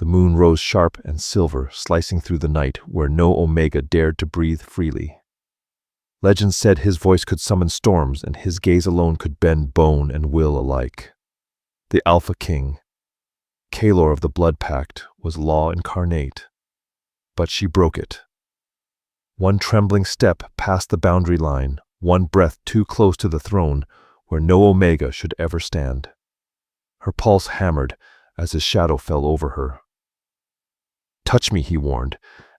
The moon rose sharp and silver, slicing through the night where no Omega dared to breathe freely. Legend said his voice could summon storms, and his gaze alone could bend bone and will alike. The Alpha King, Kaelor of the Blood Pact, was law incarnate. But she broke it. One trembling step past the boundary line, one breath too close to the throne where no Omega should ever stand. Her pulse hammered as his shadow fell over her. "Touch me," he warned,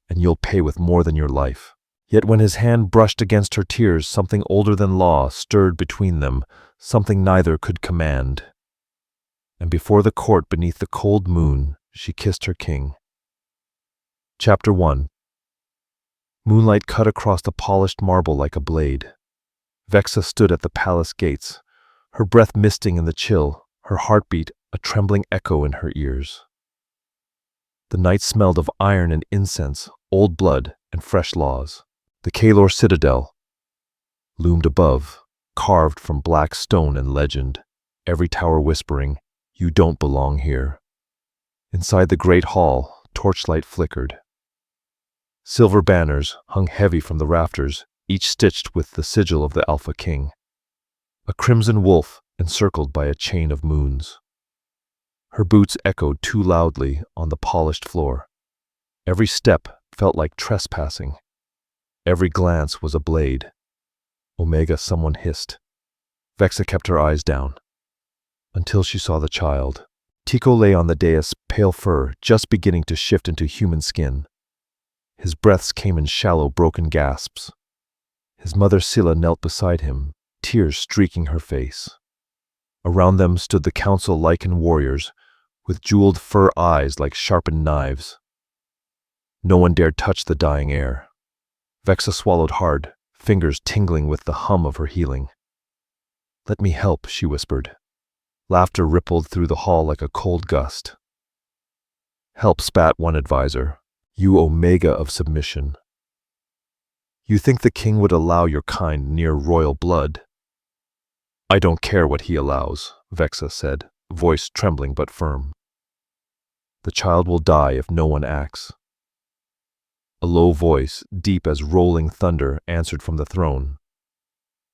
"and you'll pay with more than your life." Yet when his hand brushed against her tears, something older than law stirred between them, something neither could command. And before the court beneath the cold moon, she kissed her king. Chapter 1. Moonlight cut across the polished marble like a blade. Vexa stood at the palace gates, her breath misting in the chill, her heartbeat a trembling echo in her ears. The night smelled of iron and incense, old blood and fresh laws. The Kaelor citadel loomed above, carved from black stone and legend, every tower whispering, "You don't belong here." Inside the great hall, torchlight flickered. Silver banners hung heavy from the rafters, each stitched with the sigil of the Alpha King. A crimson wolf encircled by a chain of moons. Her boots echoed too loudly on the polished floor. Every step felt like trespassing. Every glance was a blade. "Omega," someone hissed. Vexa kept her eyes down. Until she saw the child. Tico lay on the dais, pale fur just beginning to shift into human skin. His breaths came in shallow, broken gasps. His mother Scylla knelt beside him, tears streaking her face. Around them stood the council lichen warriors, with jeweled fur eyes like sharpened knives. No one dared touch the dying heir. Vexa swallowed hard, fingers tingling with the hum of her healing. "Let me help," she whispered. Laughter rippled through the hall like a cold gust. "Help," spat one advisor. "You Omega of submission. You think the king would allow your kind near royal blood?" "I don't care what he allows," Vexa said, voice trembling but firm. "The child will die if no one acts." A low voice, deep as rolling thunder, answered from the throne.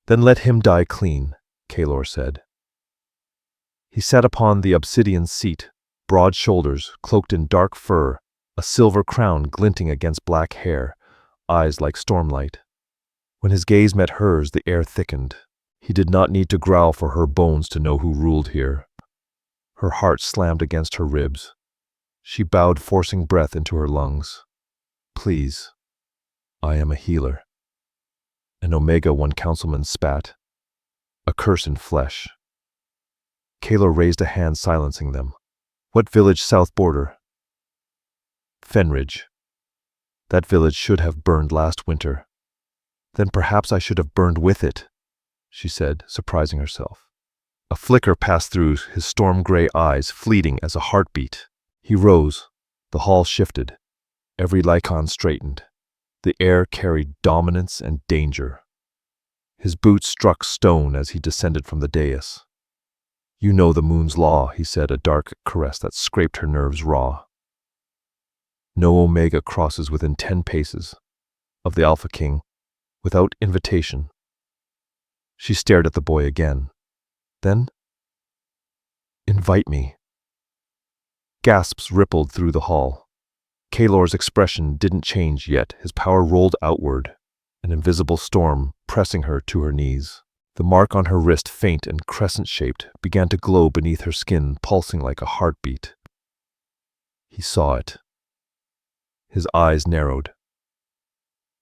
"Then let him die clean," Kaelor said. He sat upon the obsidian seat, broad shoulders, cloaked in dark fur, a silver crown glinting against black hair, eyes like stormlight. When his gaze met hers, the air thickened. He did not need to growl for her bones to know who ruled here. Her heart slammed against her ribs. She bowed, forcing breath into her lungs. "Please, I am a healer." An Omega, one councilman spat. "A curse in flesh." Kaelor raised a hand, silencing them. "What village south border?" "Fenridge. That village should have burned last winter." "Then perhaps I should have burned with it," she said, surprising herself. A flicker passed through his storm-gray eyes, fleeting as a heartbeat. He rose. The hall shifted. Every lichen straightened. The air carried dominance and danger. His boots struck stone as he descended from the dais. "You know the moon's law," he said, a dark caress that scraped her nerves raw. "No Omega crosses within 10 paces of the Alpha King without invitation." She stared at the boy again. Then, "Invite me." Gasps rippled through the hall. Kaelor's expression didn't change yet. His power rolled outward, an invisible storm pressing her to her knees. The mark on her wrist, faint and crescent-shaped, began to glow beneath her skin, pulsing like a heartbeat. He saw it. His eyes narrowed.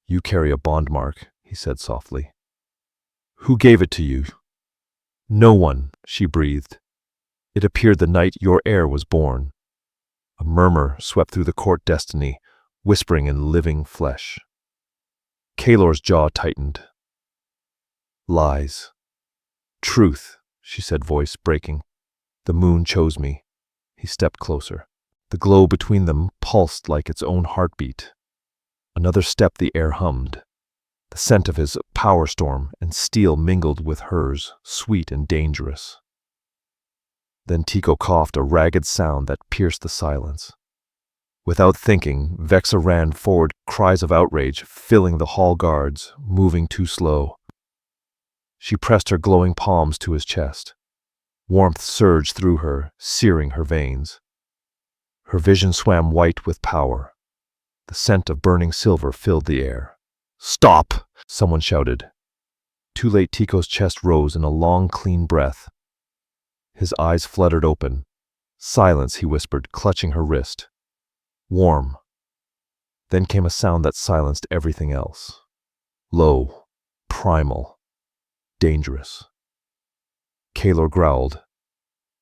"You carry a bond mark," he said softly. "Who gave it to you?" "No one," she breathed. "It appeared the night your heir was born." A murmur swept through the court destiny, whispering in living flesh. Kaelor's jaw tightened. "Lies." "Truth," she said, voice breaking. "The moon chose me." He stepped closer. The glow between them pulsed like its own heartbeat. Another step, the air hummed. The scent of his power storm and steel mingled with hers, sweet and dangerous. Then Tico coughed, a ragged sound that pierced the silence. Without thinking, Vexa ran forward, cries of outrage filling the hall guards, moving too slow. She pressed her glowing palms to his chest. Warmth surged through her, searing her veins. Her vision swam white with power. The scent of burning silver filled the air. "Stop!" someone shouted. Too late, Tico's chest rose in a long, clean breath. His eyes fluttered open. "Silence," he whispered, clutching her wrist. "Warm." Then came a sound that silenced everything else. Low, primal, dangerous. Kaelor growled.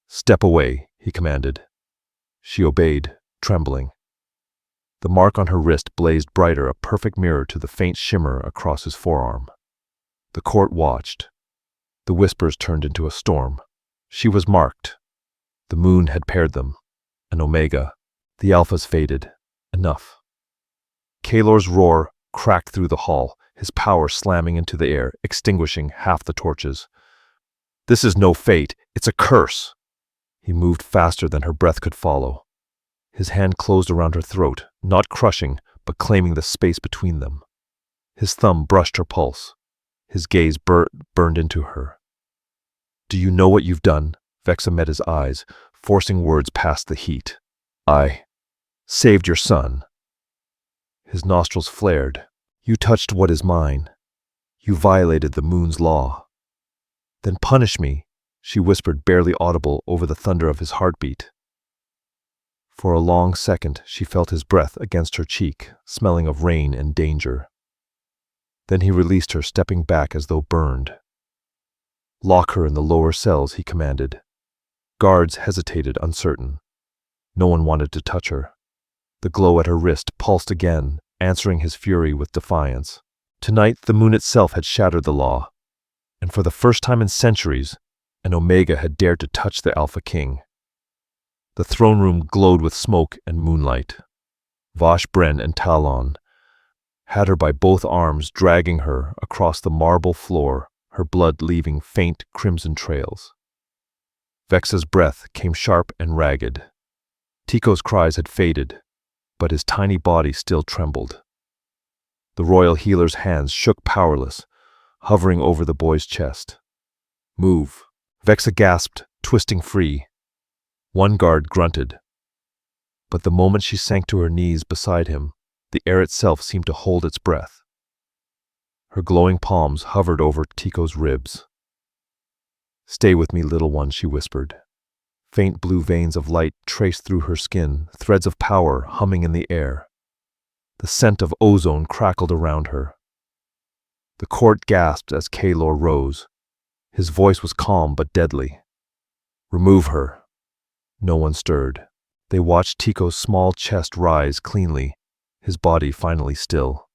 "Step away," he commanded. She obeyed, trembling. The mark on her wrist blazed brighter, a perfect mirror to the faint shimmer across his forearm. The court watched. The whispers turned into a storm. She was marked. The moon had paired them. An omega. The alphas faded. Enough. Kaelor's roar cracked through the hall, his power slamming into the air, extinguishing half the torches. "This is no fate. It's a curse." He moved faster than her breath could follow. His hand closed around her throat, not crushing, but claiming the space between them. His thumb brushed her pulse. His gaze burned into her. "Do you know what you've done?" Vexa met his eyes, forcing words past the heat. "I saved your son." His nostrils flared. "You touched what is mine. You violated the moon's law." "Then punish me," she whispered, barely audible over the thunder of his heartbeat. For a long second, she felt his breath against her cheek, smelling of rain and danger. Then he released her, stepping back as though burned. "Lock her in the lower cells," he commanded. Guards hesitated, uncertain. No one wanted to touch her. The glow at her wrist pulsed again, answering his fury with defiance. Tonight, the moon itself had shattered the law, and for the first time in centuries, an Omega had dared to touch the Alpha King. The throne room glowed with smoke and moonlight. Vosh, Bren, and Talon had her by both arms, dragging her across the marble floor, her blood leaving faint crimson trails. Vexa's breath came sharp and ragged. Tico's cries had faded, but his tiny body still trembled. The royal healer's hands shook powerless, hovering over the boy's chest. "Move." Vexa gasped, twisting free. One guard grunted. But the moment she sank to her knees beside him, the air itself seemed to hold its breath. Her glowing palms hovered over Tico's ribs. "Stay with me, little one," she whispered. Faint blue veins of light traced through her skin, threads of power humming in the air. The scent of ozone crackled around her. The court gasped as Kaelor rose. His voice was calm but deadly. "Remove her." No one stirred. They watched Tico's small chest rise cleanly, his body finally still.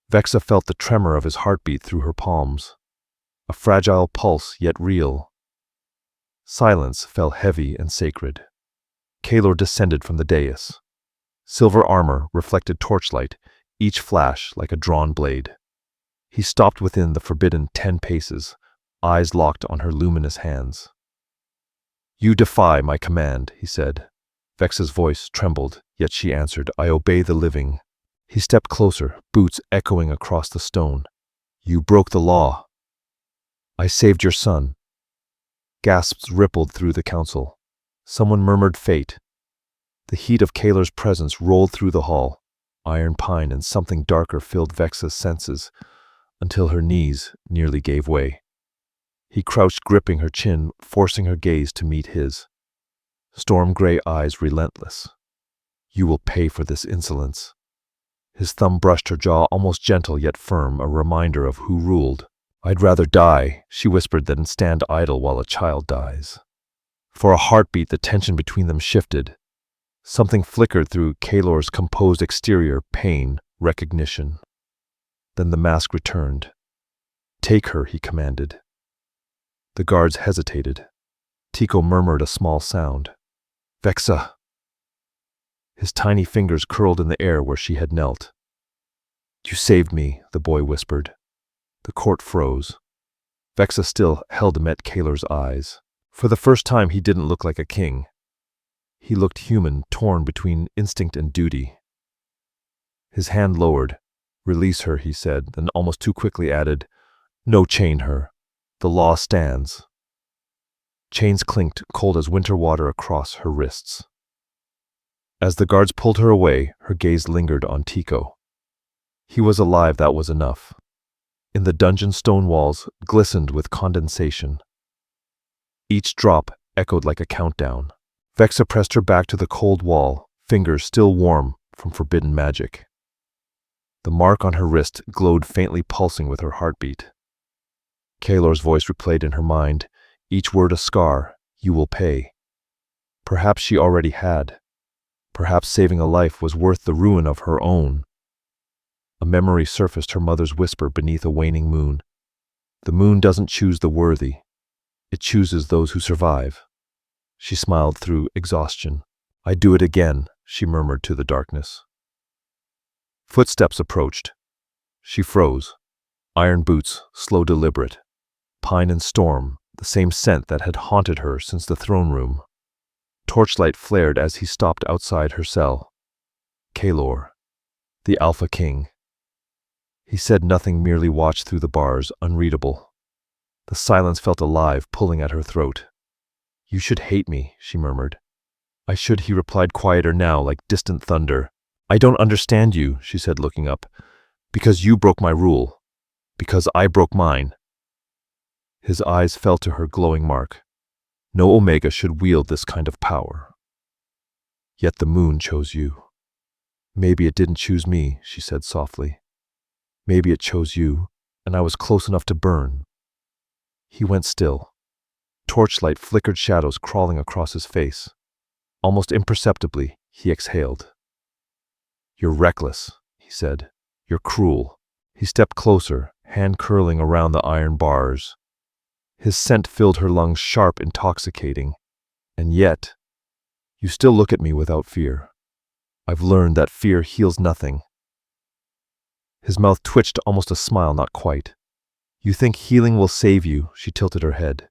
Vexa felt the tremor of his heartbeat through her palms. A fragile pulse, yet real. Silence fell heavy and sacred. Kaelor descended from the dais. Silver armor reflected torchlight, each flash like a drawn blade. He stopped within the forbidden 10 paces, eyes locked on her luminous hands. "You defy my command," he said. Vexa's voice trembled, yet she answered, "I obey the living." He stepped closer, boots echoing across the stone. "You broke the law." "I saved your son." Gasps rippled through the council. Someone murmured fate. The heat of Kaelor's presence rolled through the hall. Iron pine and something darker filled Vexa's senses, until her knees nearly gave way. He crouched, gripping her chin, forcing her gaze to meet his. Storm-gray eyes relentless. "You will pay for this insolence." His thumb brushed her jaw, almost gentle yet firm, a reminder of who ruled. "I'd rather die," she whispered, "than stand idle while a child dies." For a heartbeat, the tension between them shifted. Something flickered through Kaelor's composed exterior, pain, recognition. Then the mask returned. "Take her," he commanded. The guards hesitated. Tico murmured a small sound. "Vexa." His tiny fingers curled in the air where she had knelt. "You saved me," the boy whispered. The court froze. Vexa still held met Kaelor's eyes. For the first time, he didn't look like a king. He looked human, torn between instinct and duty. His hand lowered. "Release her," he said, then almost too quickly added, "No, chain her. The law stands." Chains clinked, cold as winter water, across her wrists. As the guards pulled her away, her gaze lingered on Tico. He was alive, that was enough. In the dungeon, stone walls glistened with condensation. Each drop echoed like a countdown. Vexa pressed her back to the cold wall, fingers still warm from forbidden magic. The mark on her wrist glowed faintly, pulsing with her heartbeat. Kaelor's voice replayed in her mind, each word a scar. "You will pay." Perhaps she already had. Perhaps saving a life was worth the ruin of her own. A memory surfaced, her mother's whisper beneath a waning moon. "The moon doesn't choose the worthy. It chooses those who survive." She smiled through exhaustion. "I do it again," she murmured to the darkness. Footsteps approached. She froze. Iron boots, slow, deliberate. Pine and storm, the same scent that had haunted her since the throne room. Torchlight flared as he stopped outside her cell. Kaelor, the Alpha King. He said nothing, merely watched through the bars, unreadable. The silence felt alive, pulling at her throat. "You should hate me," she murmured. "I should," he replied, quieter now, like distant thunder. "I don't understand you," she said, looking up. "Because you broke my rule. Because I broke mine." His eyes fell to her glowing mark. No Omega should wield this kind of power. Yet the moon chose you. "Maybe it didn't choose me," she said softly. "Maybe it chose you, and I was close enough to burn." He went still. Torchlight flickered, shadows crawling across his face. Almost imperceptibly, he exhaled. "You're reckless," he said. "You're cruel." He stepped closer, hand curling around the iron bars. His scent filled her lungs, sharp, intoxicating. "And yet, you still look at me without fear. I've learned that fear heals nothing." His mouth twitched, almost a smile, not quite. "You think healing will save you," she tilted her head.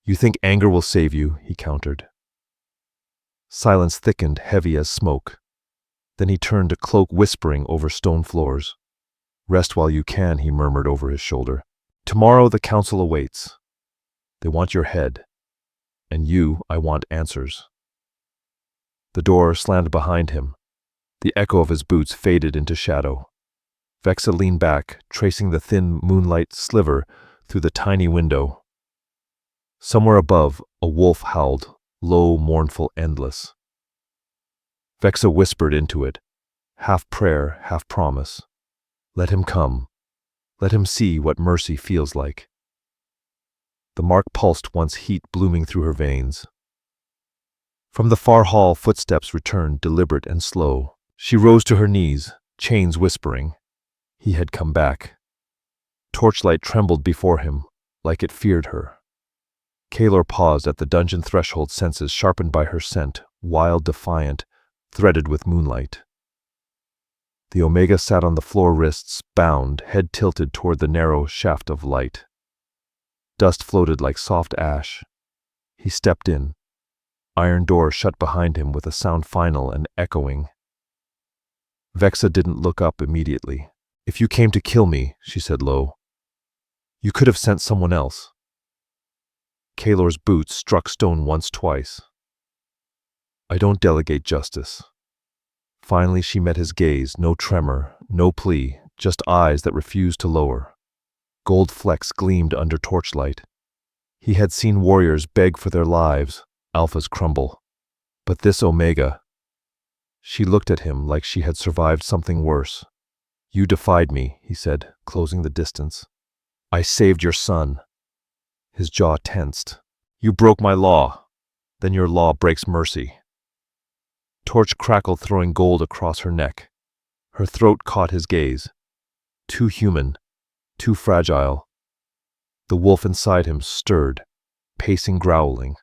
"You think anger will save you," he countered. Silence thickened, heavy as smoke. Then he turned, a cloak whispering over stone floors. "Rest while you can," he murmured over his shoulder. "Tomorrow the council awaits. They want your head. And you, I want answers." The door slammed behind him. The echo of his boots faded into shadow. Vexa leaned back, tracing the thin moonlight sliver through the tiny window. Somewhere above, a wolf howled, low, mournful, endless. Vexa whispered into it, half prayer, half promise. Let him come. Let him see what mercy feels like. The mark pulsed once, heat blooming through her veins. From the far hall, footsteps returned, deliberate and slow. She rose to her knees, chains whispering. He had come back. Torchlight trembled before him, like it feared her. Kaelor paused at the dungeon threshold, senses sharpened by her scent, wild, defiant, threaded with moonlight. The Omega sat on the floor, wrists bound, head tilted toward the narrow shaft of light. Dust floated like soft ash. He stepped in. Iron door shut behind him with a sound final and echoing. Vexa didn't look up immediately. "If you came to kill me," she said low, "you could have sent someone else." Kaelor's boots struck stone once, twice. "I don't delegate justice." Finally she met his gaze, no tremor, no plea, just eyes that refused to lower. Gold flecks gleamed under torchlight. He had seen warriors beg for their lives, alphas crumble. But this Omega... She looked at him like she had survived something worse. "You defied me," he said, closing the distance. "I saved your son." His jaw tensed. "You broke my law. Then your law breaks mercy." Torch crackled, throwing gold across her neck. Her throat caught his gaze. Too human, too fragile. The wolf inside him stirred, pacing, growling.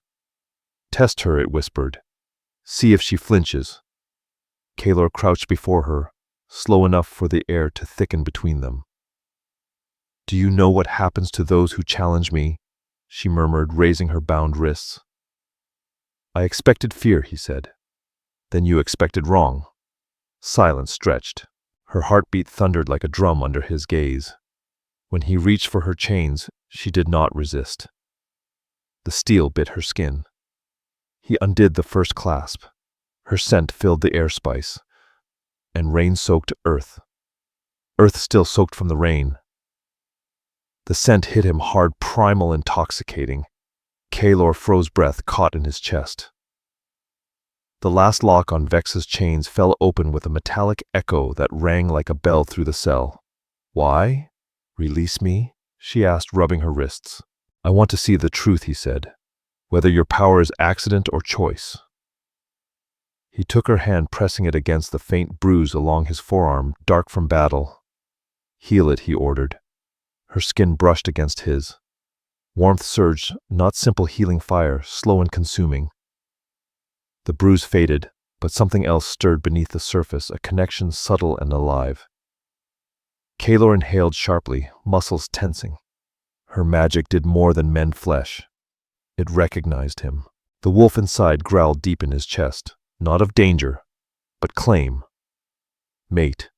"Test her," it whispered. "See if she flinches." Kaelor crouched before her, slow enough for the air to thicken between them. "Do you know what happens to those who challenge me?" she murmured, raising her bound wrists. I expected fear, he said. Then you expected wrong. Silence stretched. Her heartbeat thundered like a drum under his gaze. When he reached for her chains, she did not resist. The steel bit her skin. He undid the first clasp. Her scent filled the air spice, and rain-soaked earth. Earth still soaked from the rain. The scent hit him hard, primal, intoxicating. Kaelor froze breath, caught in his chest. The last lock on Vexa's chains fell open with a metallic echo that rang like a bell through the cell. Why? Release me? She asked, rubbing her wrists. I want to see the truth, he said. Whether your power is accident or choice. He took her hand, pressing it against the faint bruise along his forearm, dark from battle. Heal it, he ordered. Her skin brushed against his. Warmth surged, not simple healing fire, slow and consuming. The bruise faded, but something else stirred beneath the surface, a connection subtle and alive. Kaelor inhaled sharply, muscles tensing. Her magic did more than mend flesh. It recognized him. The wolf inside growled deep in his chest, not of danger, but claim. Mate.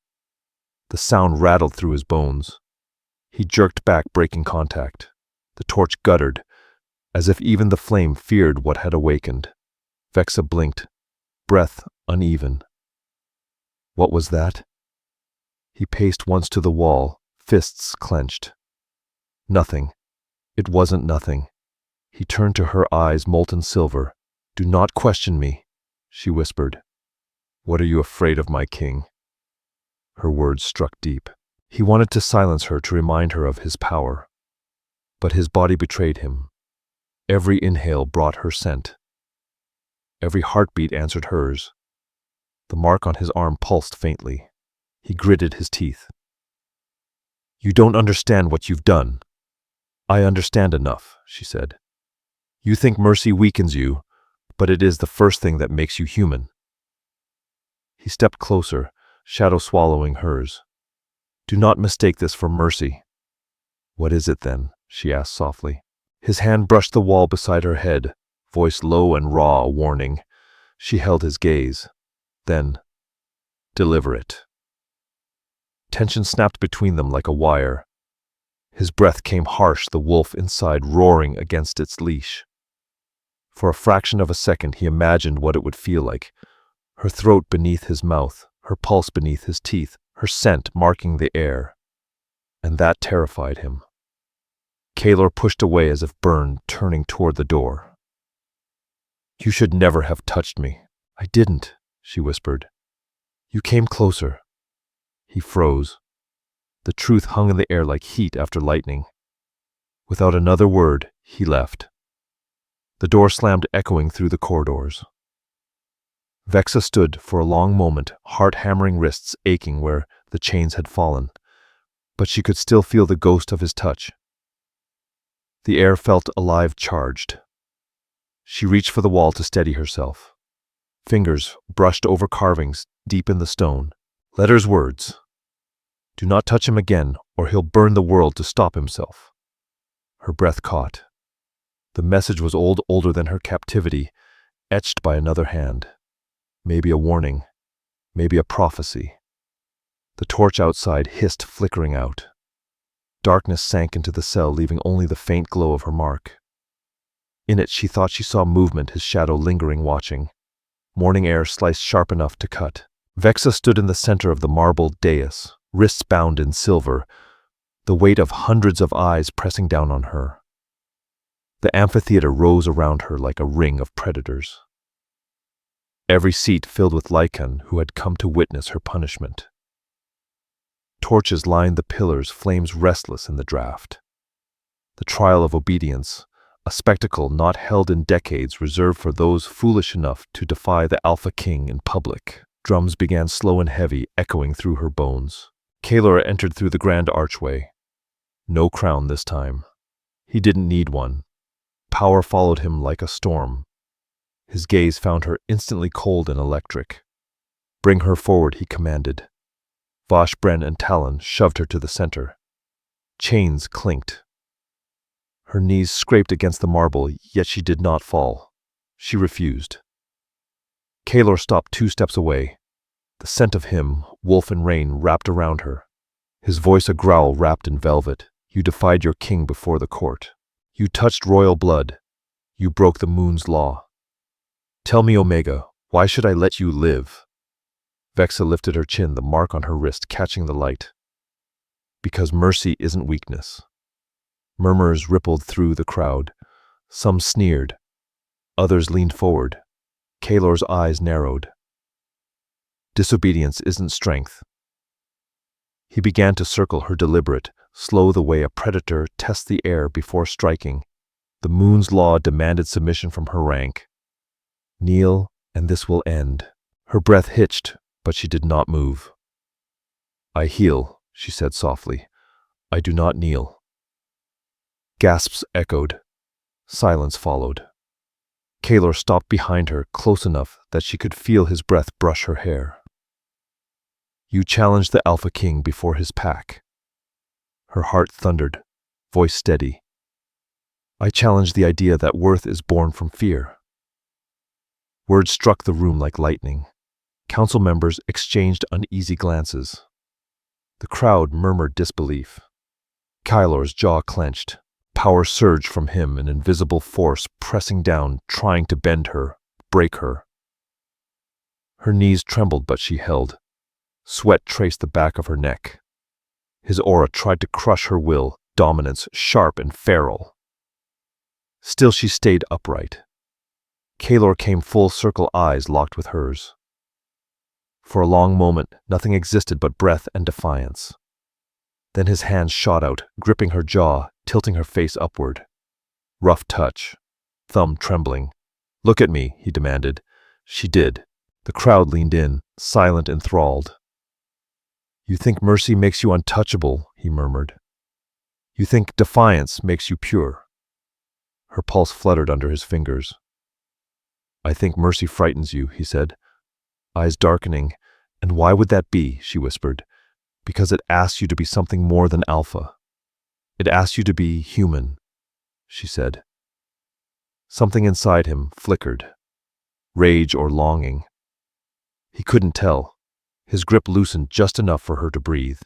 The sound rattled through his bones. He jerked back, breaking contact. The torch guttered, as if even the flame feared what had awakened. Vexa blinked, breath uneven. What was that? He paced once to the wall, fists clenched. Nothing. It wasn't nothing. He turned to her, eyes molten silver. Do not question me, she whispered. What are you afraid of, my king? Her words struck deep. He wanted to silence her, to remind her of his power. But his body betrayed him. Every inhale brought her scent. Every heartbeat answered hers. The mark on his arm pulsed faintly. He gritted his teeth. You don't understand what you've done. I understand enough, she said. You think mercy weakens you, but it is the first thing that makes you human. He stepped closer, shadow swallowing hers. Do not mistake this for mercy. What is it then? She asked softly. His hand brushed the wall beside her head, voice low and raw, a warning. She held his gaze. Then, deliver it. Tension snapped between them like a wire. His breath came harsh, the wolf inside roaring against its leash. For a fraction of a second he imagined what it would feel like. Her throat beneath his mouth, her pulse beneath his teeth, her scent marking the air. And that terrified him. Kaelor pushed away as if burned, turning toward the door. You should never have touched me. I didn't, she whispered. You came closer. He froze. The truth hung in the air like heat after lightning. Without another word, he left. The door slammed, echoing through the corridors. Vexa stood for a long moment, heart-hammering, wrists aching where the chains had fallen, but she could still feel the ghost of his touch. The air felt alive, charged. She reached for the wall to steady herself. Fingers brushed over carvings deep in the stone. Letters, words. Do not touch him again, or he'll burn the world to stop himself. Her breath caught. The message was old, older than her captivity, etched by another hand. Maybe a warning, maybe a prophecy. The torch outside hissed, flickering out. Darkness sank into the cell, leaving only the faint glow of her mark. In it she thought she saw movement, his shadow lingering, watching. Morning air sliced sharp enough to cut. Vexa stood in the center of the marble dais, wrists bound in silver, the weight of hundreds of eyes pressing down on her. The amphitheater rose around her like a ring of predators. Every seat filled with Lycan who had come to witness her punishment. Torches lined the pillars, flames restless in the draft. The trial of obedience, a spectacle not held in decades, reserved for those foolish enough to defy the Alpha King in public. Drums began slow and heavy, echoing through her bones. Kaelor entered through the grand archway. No crown this time. He didn't need one. Power followed him like a storm. His gaze found her instantly cold and electric. Bring her forward, he commanded. Vosh, Bren, and Talon shoved her to the center. Chains clinked. Her knees scraped against the marble, yet she did not fall. She refused. Kaelor stopped 2 steps away. The scent of him, wolf and rain, wrapped around her. His voice a growl wrapped in velvet. You defied your king before the court. You touched royal blood. You broke the moon's law. Tell me, Omega, why should I let you live? Vexa lifted her chin, the mark on her wrist catching the light. Because mercy isn't weakness. Murmurs rippled through the crowd. Some sneered. Others leaned forward. Kaelor's eyes narrowed. Disobedience isn't strength. He began to circle her, deliberate, slow, the way a predator tests the air before striking. The moon's law demanded submission from her rank. Kneel, and this will end. Her breath hitched, but she did not move. I heal, she said softly. I do not kneel. Gasps echoed. Silence followed. Kaelor stopped behind her, close enough that she could feel his breath brush her hair. You challenged the Alpha King before his pack. Her heart thundered, voice steady. I challenged the idea that worth is born from fear. Words struck the room like lightning. Council members exchanged uneasy glances. The crowd murmured disbelief. Kaelor's jaw clenched. Power surged from him, an invisible force pressing down, trying to bend her, break her. Her knees trembled, but she held. Sweat traced the back of her neck. His aura tried to crush her will, dominance, sharp and feral. Still she stayed upright. Kaelor came full circle, eyes locked with hers. For a long moment, nothing existed but breath and defiance. Then his hands shot out, gripping her jaw, tilting her face upward. Rough touch, thumb trembling. Look at me, he demanded. She did. The crowd leaned in, silent, enthralled. You think mercy makes you untouchable, he murmured. You think defiance makes you pure. Her pulse fluttered under his fingers. I think mercy frightens you, he said, eyes darkening. And why would that be, she whispered. Because it asks you to be something more than alpha. It asks you to be human, she said. Something inside him flickered. Rage or longing. He couldn't tell. His grip loosened just enough for her to breathe.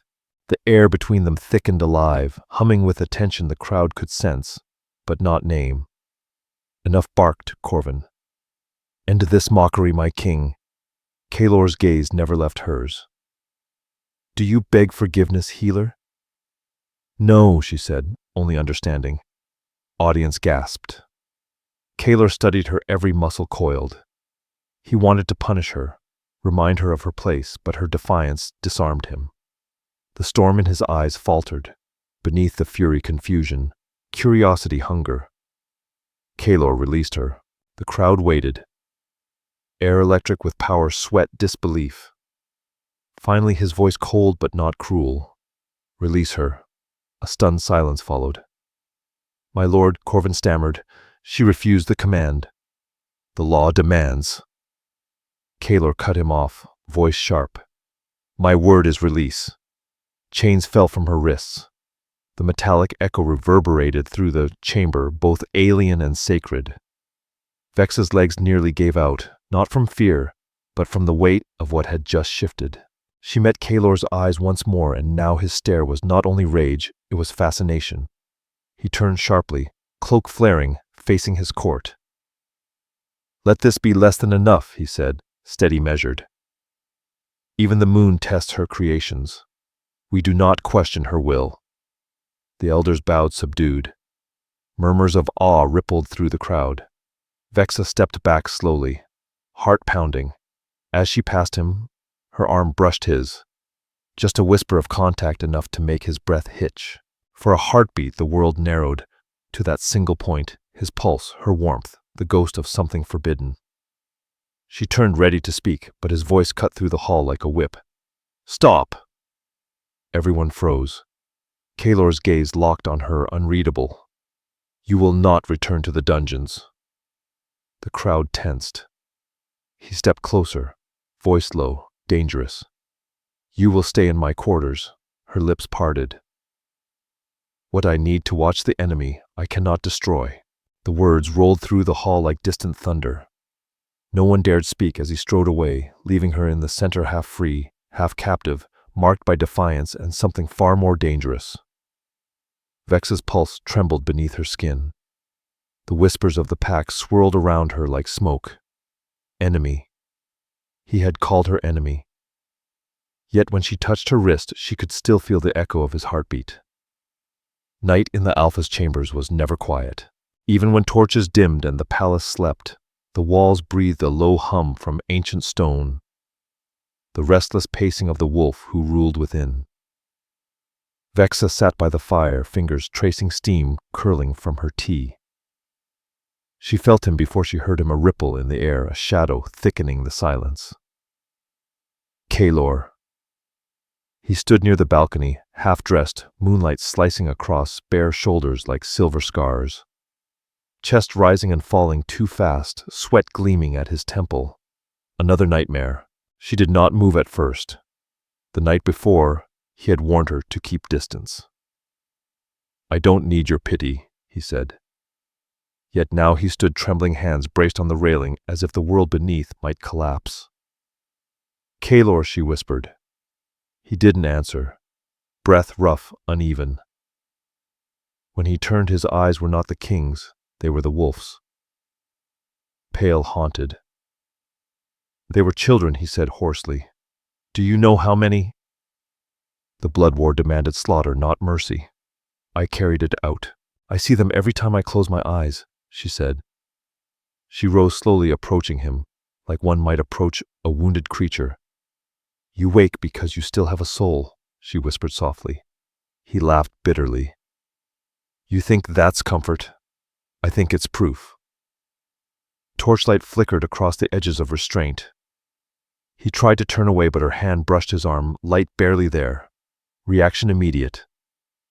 The air between them thickened, alive, humming with a tension the crowd could sense, but not name. Enough, barked Corvin. End this mockery, my king. Kaelor's gaze never left hers. Do you beg forgiveness, healer? No, she said, only understanding. Audience gasped. Kaelor studied her, every muscle coiled. He wanted to punish her, remind her of her place, but her defiance disarmed him. The storm in his eyes faltered. Beneath the fury, confusion, curiosity, hunger. Kaelor released her. The crowd waited. Air electric with power, sweat, disbelief. Finally, his voice cold but not cruel. Release her. A stunned silence followed. My lord, Corvin stammered. She refused the command. The law demands. Kaelor cut him off, voice sharp. My word is release. Chains fell from her wrists. The metallic echo reverberated through the chamber, both alien and sacred. Vexa's legs nearly gave out, not from fear, but from the weight of what had just shifted. She met Kaelor's eyes once more, and now his stare was not only rage, it was fascination. He turned sharply, cloak flaring, facing his court. Let this be less than enough, he said, steady, measured. Even the moon tests her creations. We do not question her will. The elders bowed, subdued. Murmurs of awe rippled through the crowd. Vexa stepped back slowly, heart pounding. As she passed him, her arm brushed his. Just a whisper of contact, enough to make his breath hitch. For a heartbeat, the world narrowed to that single point, his pulse, her warmth, the ghost of something forbidden. She turned, ready to speak, but his voice cut through the hall like a whip. Stop! Everyone froze. Kaelor's gaze locked on her, unreadable. You will not return to the dungeons. The crowd tensed. He stepped closer, voice low, dangerous. You will stay in my quarters. Her lips parted. What I need to watch the enemy, I cannot destroy. The words rolled through the hall like distant thunder. No one dared speak as he strode away, leaving her in the center half free, half captive, marked by defiance and something far more dangerous. Vexa's pulse trembled beneath her skin. The whispers of the pack swirled around her like smoke. Enemy. He had called her enemy. Yet when she touched her wrist, she could still feel the echo of his heartbeat. Night in the Alpha's chambers was never quiet. Even when torches dimmed and the palace slept, the walls breathed a low hum from ancient stone, the restless pacing of the wolf who ruled within. Vexa sat by the fire, fingers tracing steam curling from her tea. She felt him before she heard him, a ripple in the air, a shadow thickening the silence. Kaelor. He stood near the balcony, half-dressed, moonlight slicing across bare shoulders like silver scars. Chest rising and falling too fast, sweat gleaming at his temple. Another nightmare. She did not move at first. The night before, he had warned her to keep distance. "I don't need your pity," he said. Yet now he stood, trembling hands braced on the railing, as if the world beneath might collapse. "Kaelor," she whispered. He didn't answer. Breath rough, uneven. When he turned, his eyes were not the king's, they were the wolf's. Pale, haunted. "They were children," he said hoarsely. "Do you know how many?" "The blood war demanded slaughter, not mercy. I carried it out. I see them every time I close my eyes," she said. She rose slowly, approaching him, like one might approach a wounded creature. "You wake because you still have a soul," she whispered softly. He laughed bitterly. "You think that's comfort? I think it's proof." Torchlight flickered across the edges of restraint. He tried to turn away, but her hand brushed his arm, light barely there. Reaction immediate.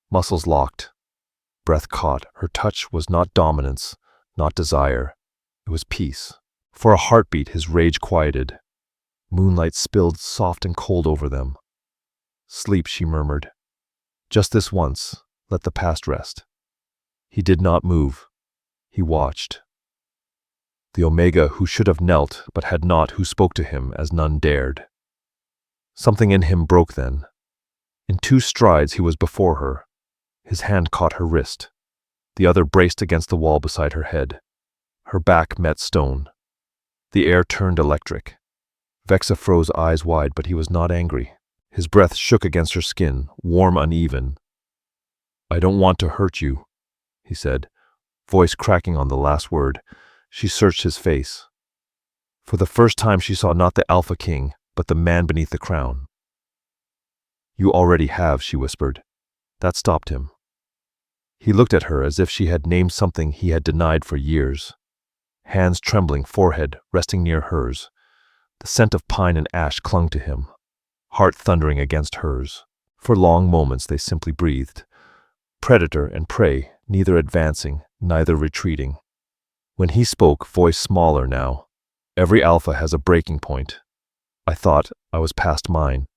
Muscles locked. Breath caught. Her touch was not dominance, not desire. It was peace. For a heartbeat, his rage quieted. Moonlight spilled soft and cold over them. "Sleep," she murmured. "Just this once. Let the past rest." He did not move. He watched. The Omega who should have knelt but had not, who spoke to him as none dared. Something in him broke then. In 2 strides he was before her. His hand caught her wrist. The other braced against the wall beside her head. Her back met stone. The air turned electric. Vexa froze, eyes wide, but he was not angry. His breath shook against her skin, warm, uneven. "I don't want to hurt you," he said, voice cracking on the last word. She searched his face. For the first time she saw not the Alpha King, but the man beneath the crown. "You already have," she whispered. That stopped him. He looked at her as if she had named something he had denied for years. Hands trembling, forehead resting near hers. The scent of pine and ash clung to him, heart thundering against hers. For long moments they simply breathed. Predator and prey, neither advancing, neither retreating. When he spoke, voice smaller now. "Every alpha has a breaking point. I thought I was past mine."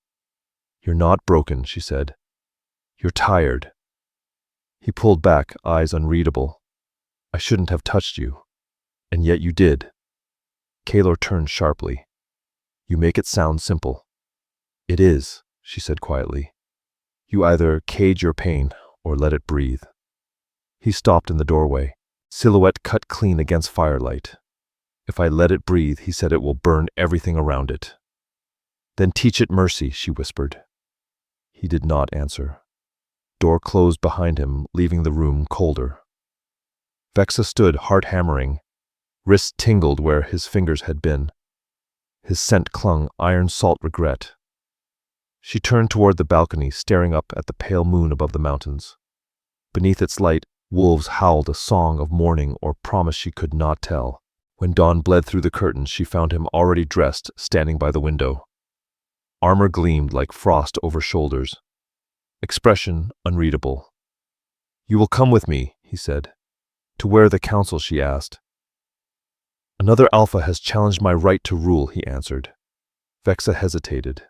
"You're not broken," she said. "You're tired." He pulled back, eyes unreadable. "I shouldn't have touched you. And yet you did." Kaelor turned sharply. "You make it sound simple." "It is," she said quietly. "You either cage your pain or let it breathe." He stopped in the doorway, silhouette cut clean against firelight. "If I let it breathe," he said, "it will burn everything around it." "Then teach it mercy," she whispered. He did not answer. Door closed behind him, leaving the room colder. Vexa stood, heart hammering. Wrists tingled where his fingers had been. His scent clung, iron salt regret. She turned toward the balcony, staring up at the pale moon above the mountains. Beneath its light, wolves howled a song of mourning or promise she could not tell. When dawn bled through the curtains, she found him already dressed, standing by the window. Armor gleamed like frost over shoulders. Expression unreadable. "You will come with me," he said. "To where the council?" she asked. "Another alpha has challenged my right to rule," he answered. Vexa hesitated.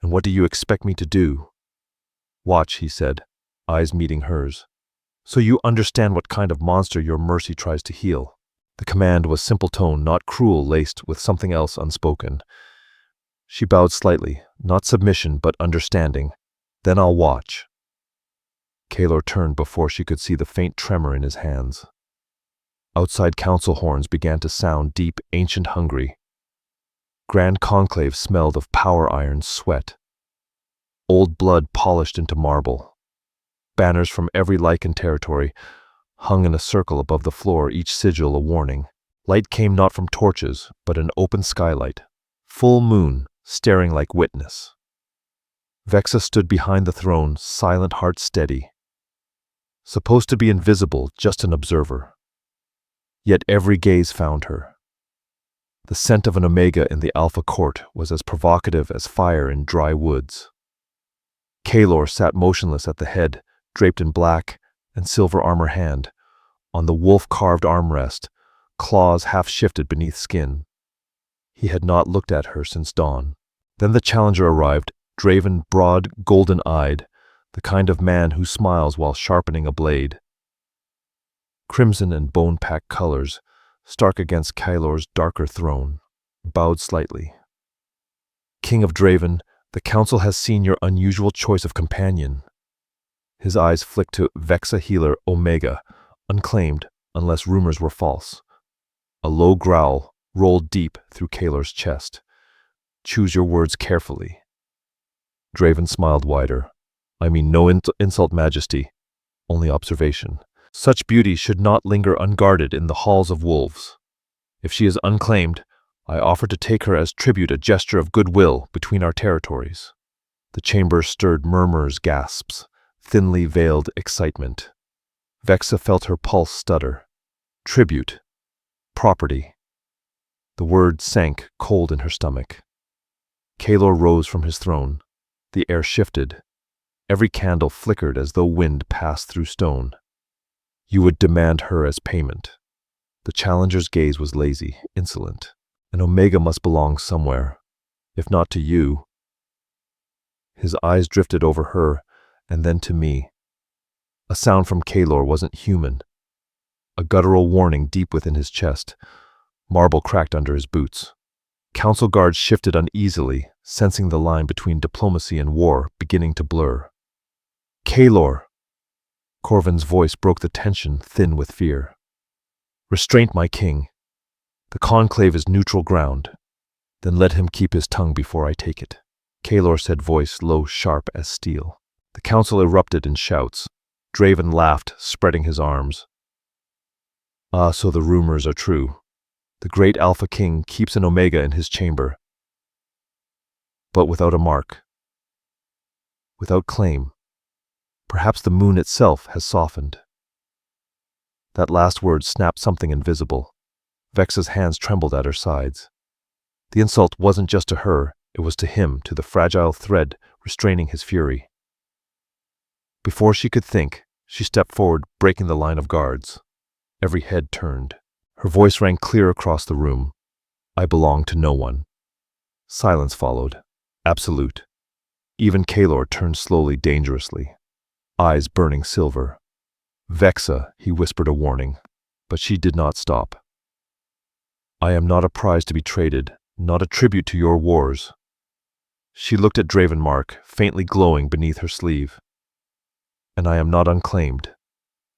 "And what do you expect me to do?" "Watch," he said, eyes meeting hers. So you understand what kind of monster your mercy tries to heal. The command was simple tone, not cruel, laced with something else unspoken. She bowed slightly, not submission but understanding. Then I'll watch. Kaelor turned before she could see the faint tremor in his hands. Outside council horns began to sound deep, ancient, hungry. Grand conclave smelled of power iron sweat. Old blood polished into marble. Banners from every lichen territory hung in a circle above the floor, each sigil a warning. Light came not from torches, but an open skylight. Full moon, staring like witness. Vexa stood behind the throne, silent, heart steady. Supposed to be invisible, just an observer. Yet every gaze found her. The scent of an Omega in the Alpha Court was as provocative as fire in dry woods. Kaelor sat motionless at the head, draped in black and silver armor hand. On the wolf-carved armrest, claws half-shifted beneath skin. He had not looked at her since dawn. Then the challenger arrived, draven, broad, golden-eyed, the kind of man who smiles while sharpening a blade. Crimson and bone-packed colors, stark against Kaelor's darker throne, bowed slightly. King of Draven, the council has seen your unusual choice of companion. His eyes flicked to Vexa healer Omega, unclaimed unless rumors were false. A low growl rolled deep through Kaelor's chest. Choose your words carefully. Draven smiled wider. I mean no insult, Majesty, only observation. Such beauty should not linger unguarded in the halls of wolves. If she is unclaimed, I offer to take her as tribute, a gesture of goodwill between our territories. The chamber stirred murmurs, gasps, thinly veiled excitement. Vexa felt her pulse stutter. Tribute. Property. The word sank cold in her stomach. Kaelor rose from his throne. The air shifted. Every candle flickered as though wind passed through stone. You would demand her as payment. The challenger's gaze was lazy, insolent. An Omega must belong somewhere, if not to you. His eyes drifted over her, and then to me. A sound from Kaelor wasn't human. A guttural warning deep within his chest. Marble cracked under his boots. Council guards shifted uneasily, sensing the line between diplomacy and war beginning to blur. Kaelor! Corvin's voice broke the tension, thin with fear. Restraint, my king. The conclave is neutral ground. Then let him keep his tongue before I take it. Kaelor said, voice low, sharp as steel. The council erupted in shouts. Draven laughed, spreading his arms. Ah, so the rumors are true. The great Alpha King keeps an Omega in his chamber. But without a mark. Without claim. Perhaps the moon itself has softened. That last word snapped something invisible. Vexa's hands trembled at her sides. The insult wasn't just to her, it was to him, to the fragile thread restraining his fury. Before she could think, she stepped forward, breaking the line of guards. Every head turned. Her voice rang clear across the room. I belong to no one. Silence followed. Absolute. Even Kaelor turned slowly, dangerously. Eyes burning silver. Vexa, he whispered a warning, but she did not stop. I am not a prize to be traded, not a tribute to your wars. She looked at Dravenmark, faintly glowing beneath her sleeve. And I am not unclaimed.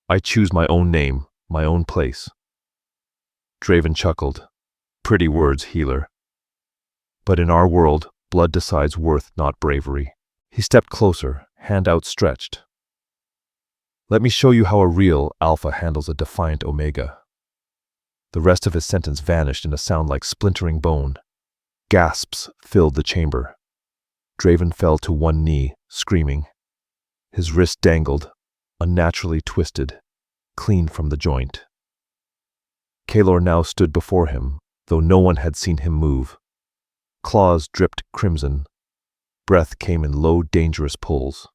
I choose my own name, my own place. Draven chuckled. Pretty words, healer. But in our world, blood decides worth, not bravery. He stepped closer, hand outstretched. Let me show you how a real Alpha handles a defiant Omega. The rest of his sentence vanished in a sound like splintering bone. Gasps filled the chamber. Draven fell to one knee, screaming. His wrist dangled, unnaturally twisted, clean from the joint. Kaelor now stood before him, though no one had seen him move. Claws dripped crimson. Breath came in low, dangerous pulls.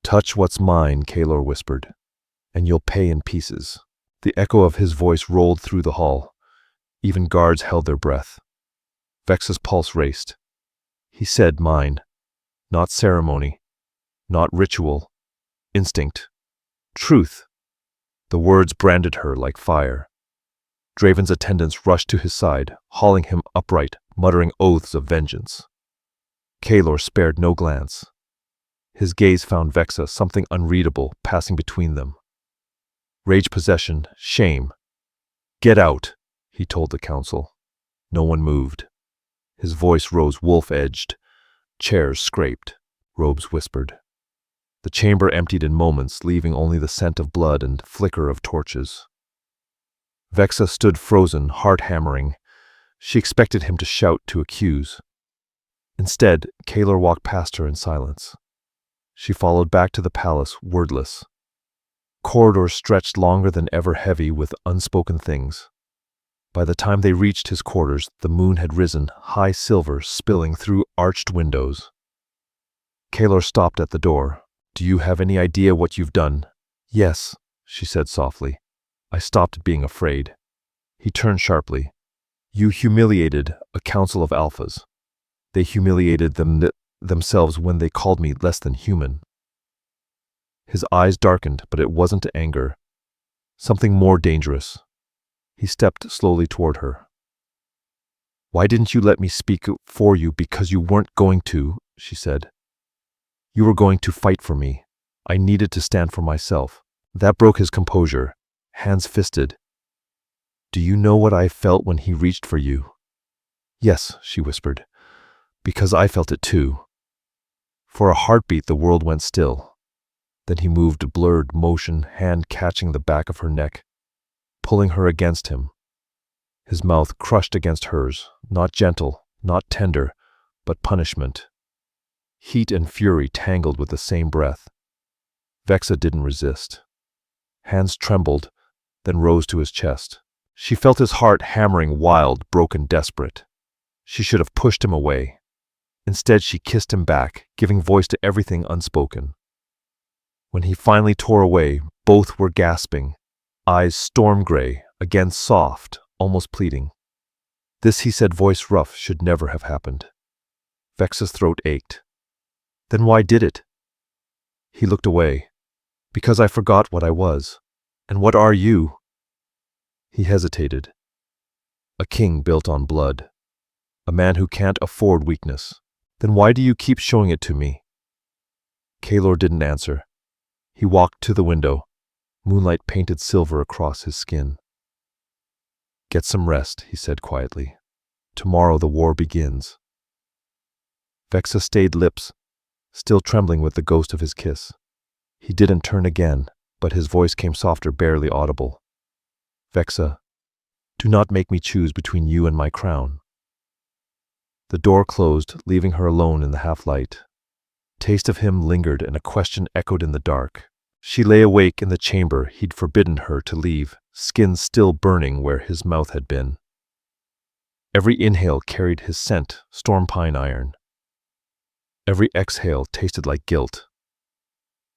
Touch what's mine, Kaelor whispered, and you'll pay in pieces. The echo of his voice rolled through the hall. Even guards held their breath. Vexa's pulse raced. He said mine. Not ceremony. Not ritual. Instinct. Truth. The words branded her like fire. Draven's attendants rushed to his side, hauling him upright, muttering oaths of vengeance. Kaelor spared no glance. His gaze found Vexa, something unreadable passing between them. Rage, possession, shame. "Get out," he told the council. No one moved. His voice rose wolf-edged. Chairs scraped. Robes whispered. The chamber emptied in moments, leaving only the scent of blood and flicker of torches. Vexa stood frozen, heart hammering. She expected him to shout, to accuse. Instead, Kaelor walked past her in silence. She followed back to the palace, wordless. Corridors stretched longer than ever, heavy with unspoken things. By the time they reached his quarters, the moon had risen, high silver spilling through arched windows. Kaelor stopped at the door. "Do you have any idea what you've done?" "Yes," she said softly. "I stopped being afraid." He turned sharply. "You humiliated a council of alphas. They humiliated themselves when they called me less than human." His eyes darkened, but it wasn't anger. Something more dangerous. He stepped slowly toward her. "Why didn't you let me speak for you? Because you weren't going to," she said. "You were going to fight for me. I needed to stand for myself." That broke his composure, hands fisted. "Do you know what I felt when he reached for you?" "Yes," she whispered. "Because I felt it too." For a heartbeat, the world went still. Then he moved, blurred motion, hand catching the back of her neck, pulling her against him. His mouth crushed against hers, not gentle, not tender, but punishment. Heat and fury tangled with the same breath. Vexa didn't resist. Hands trembled, then rose to his chest. She felt his heart hammering, wild, broken, desperate. She should have pushed him away. Instead, she kissed him back, giving voice to everything unspoken. When he finally tore away, both were gasping, eyes storm gray, again soft, almost pleading. This, he said, voice rough, should never have happened. Vexa's throat ached. Then why did it? He looked away. "Because I forgot what I was. And what are you?" He hesitated. "A king built on blood. A man who can't afford weakness. Then why do you keep showing it to me?" Kaelor didn't answer. He walked to the window. Moonlight painted silver across his skin. "Get some rest," he said quietly. "Tomorrow the war begins." Vexa stayed lips, still trembling with the ghost of his kiss. He didn't turn again, but his voice came softer, barely audible. "Vexa, do not make me choose between you and my crown." The door closed, leaving her alone in the half-light. Taste of him lingered, and a question echoed in the dark. She lay awake in the chamber he'd forbidden her to leave, skin still burning where his mouth had been. Every inhale carried his scent, storm pine iron. Every exhale tasted like guilt.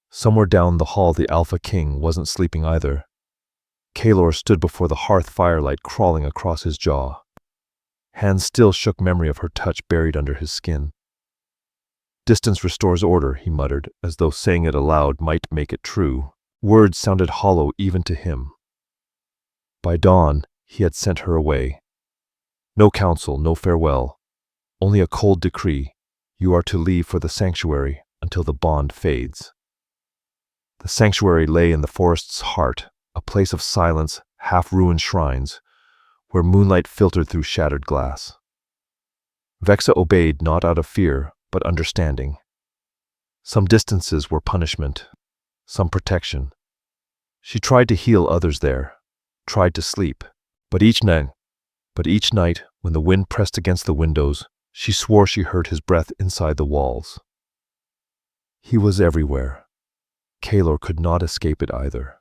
Somewhere down the hall, the Alpha King wasn't sleeping either. Kaelor stood before the hearth, firelight crawling across his jaw. Hands still shook, memory of her touch buried under his skin. "Distance restores order," he muttered, as though saying it aloud might make it true. Words sounded hollow even to him. By dawn, he had sent her away. No counsel, no farewell. Only a cold decree. You are to leave for the sanctuary until the bond fades. The sanctuary lay in the forest's heart, a place of silence, half-ruined shrines, where moonlight filtered through shattered glass. Vexa obeyed not out of fear, but understanding. Some distances were punishment, some protection. She tried to heal others there, tried to sleep, but each night, when the wind pressed against the windows, she swore she heard his breath inside the walls. He was everywhere. Kaelor could not escape it either.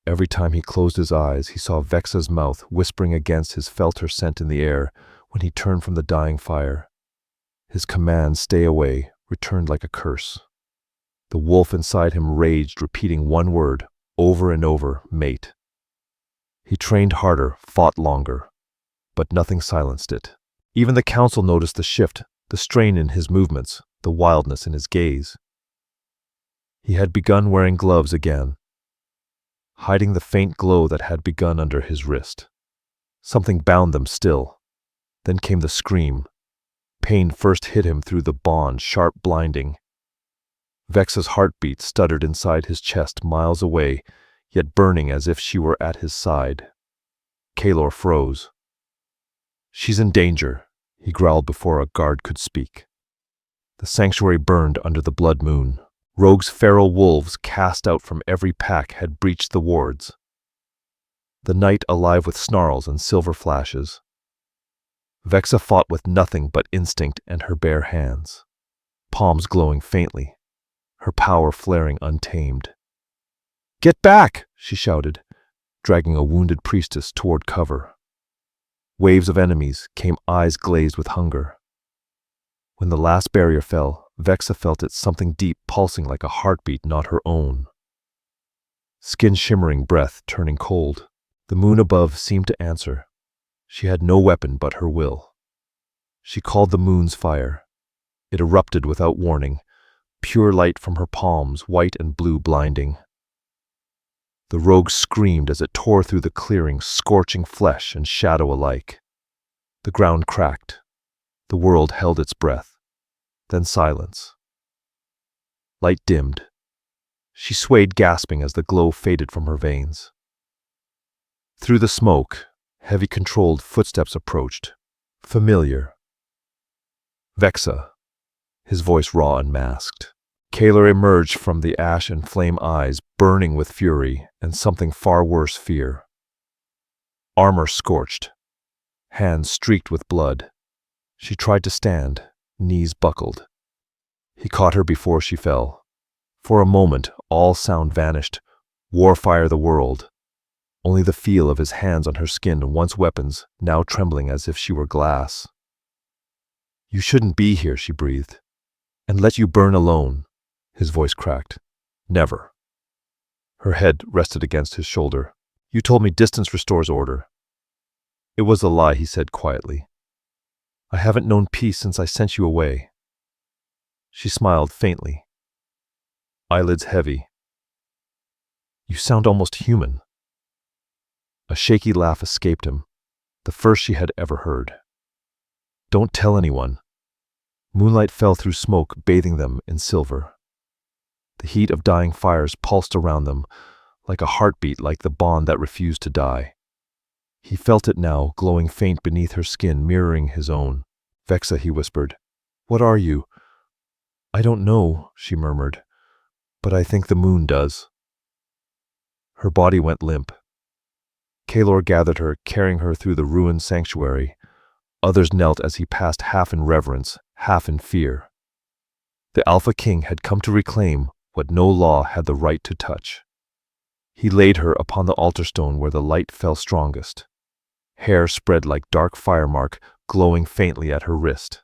Every time he closed his eyes, he saw Vexa's mouth whispering against his, felt her scent in the air when he turned from the dying fire. His command, "Stay away," returned like a curse. The wolf inside him raged, repeating one word, over and over, "Mate." He trained harder, fought longer, but nothing silenced it. Even the council noticed the shift, the strain in his movements, the wildness in his gaze. He had begun wearing gloves again, hiding the faint glow that had begun under his wrist. Something bound them still. Then came the scream. Pain first hit him through the bond, sharp, blinding. Vexa's heartbeat stuttered inside his chest, miles away, yet burning as if she were at his side. Kaelor froze. "She's in danger," he growled before a guard could speak. The sanctuary burned under the blood moon. Rogue's feral wolves, cast out from every pack, had breached the wards. The night alive with snarls and silver flashes. Vexa fought with nothing but instinct and her bare hands, palms glowing faintly, her power flaring untamed. "Get back!" she shouted, dragging a wounded priestess toward cover. Waves of enemies came, eyes glazed with hunger. When the last barrier fell, Vexa felt it, something deep, pulsing like a heartbeat not her own. Skin shimmering, breath turning cold. The moon above seemed to answer. She had no weapon but her will. She called the moon's fire. It erupted without warning, pure light from her palms, white and blue, blinding. The rogue screamed as it tore through the clearing, scorching flesh and shadow alike. The ground cracked. The world held its breath. Then silence. Light dimmed. She swayed, gasping as the glow faded from her veins. Through the smoke, heavy, controlled footsteps approached. Familiar. "Vexa," his voice raw and masked. Kaelor emerged from the ash and flame, eyes burning with fury and something far worse, fear. Armor scorched, hands streaked with blood. She tried to stand, knees buckled. He caught her before she fell. For a moment, all sound vanished. Warfire the world. Only the feel of his hands on her skin, once weapons, now trembling as if she were glass. "You shouldn't be here," she breathed. "And let you burn alone." His voice cracked. "Never." Her head rested against his shoulder. "You told me distance restores order." "It was a lie," he said quietly. "I haven't known peace since I sent you away." She smiled faintly, eyelids heavy. "You sound almost human." A shaky laugh escaped him, the first she had ever heard. "Don't tell anyone." Moonlight fell through smoke, bathing them in silver. The heat of dying fires pulsed around them, like a heartbeat, like the bond that refused to die. He felt it now, glowing faint beneath her skin, mirroring his own. "Vexa," he whispered. "What are you?" "I don't know," she murmured, "but I think the moon does." Her body went limp. Kaelor gathered her, carrying her through the ruined sanctuary. Others knelt as he passed, half in reverence, half in fear. The Alpha King had come to reclaim what no law had the right to touch. He laid her upon the altar stone where the light fell strongest. Hair spread like dark firemark, glowing faintly at her wrist.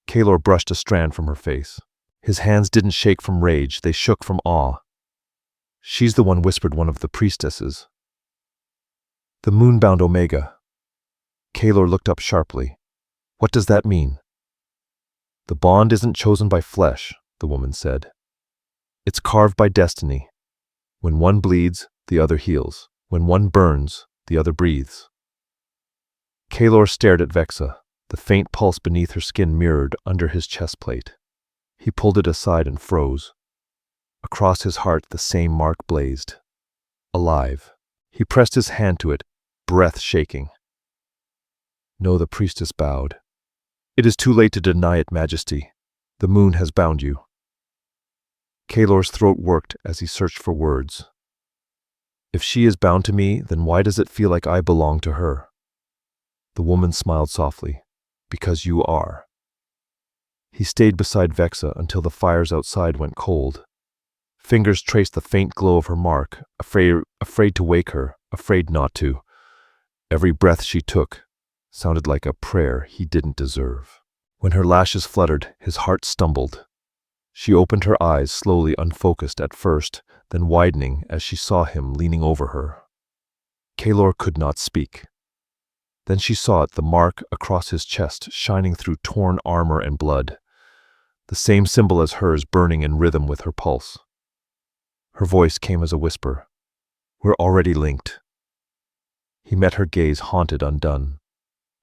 Kaelor brushed a strand from her face. His hands didn't shake from rage, they shook from awe. "She's the one," whispered one of the priestesses. "The moon-bound Omega." Kaelor looked up sharply. "What does that mean?" "The bond isn't chosen by flesh," the woman said. "It's carved by destiny. When one bleeds, the other heals. When one burns, the other breathes." Kaelor stared at Vexa, the faint pulse beneath her skin mirrored under his chest plate. He pulled it aside and froze. Across his heart the same mark blazed. Alive. He pressed his hand to it, breath shaking. "No," the priestess bowed. "It is too late to deny it, Majesty. The moon has bound you." Kaelor's throat worked as he searched for words. "If she is bound to me, then why does it feel like I belong to her?" The woman smiled softly. "Because you are." He stayed beside Vexa until the fires outside went cold. Fingers traced the faint glow of her mark, afraid to wake her, afraid not to. Every breath she took sounded like a prayer he didn't deserve. When her lashes fluttered, his heart stumbled. She opened her eyes, slowly, unfocused at first, then widening as she saw him leaning over her. Kaelor could not speak. Then she saw it, the mark across his chest, shining through torn armor and blood. the same symbol as hers burning in rhythm with her pulse. Her voice came as a whisper. We're already linked. He met her gaze, haunted, undone.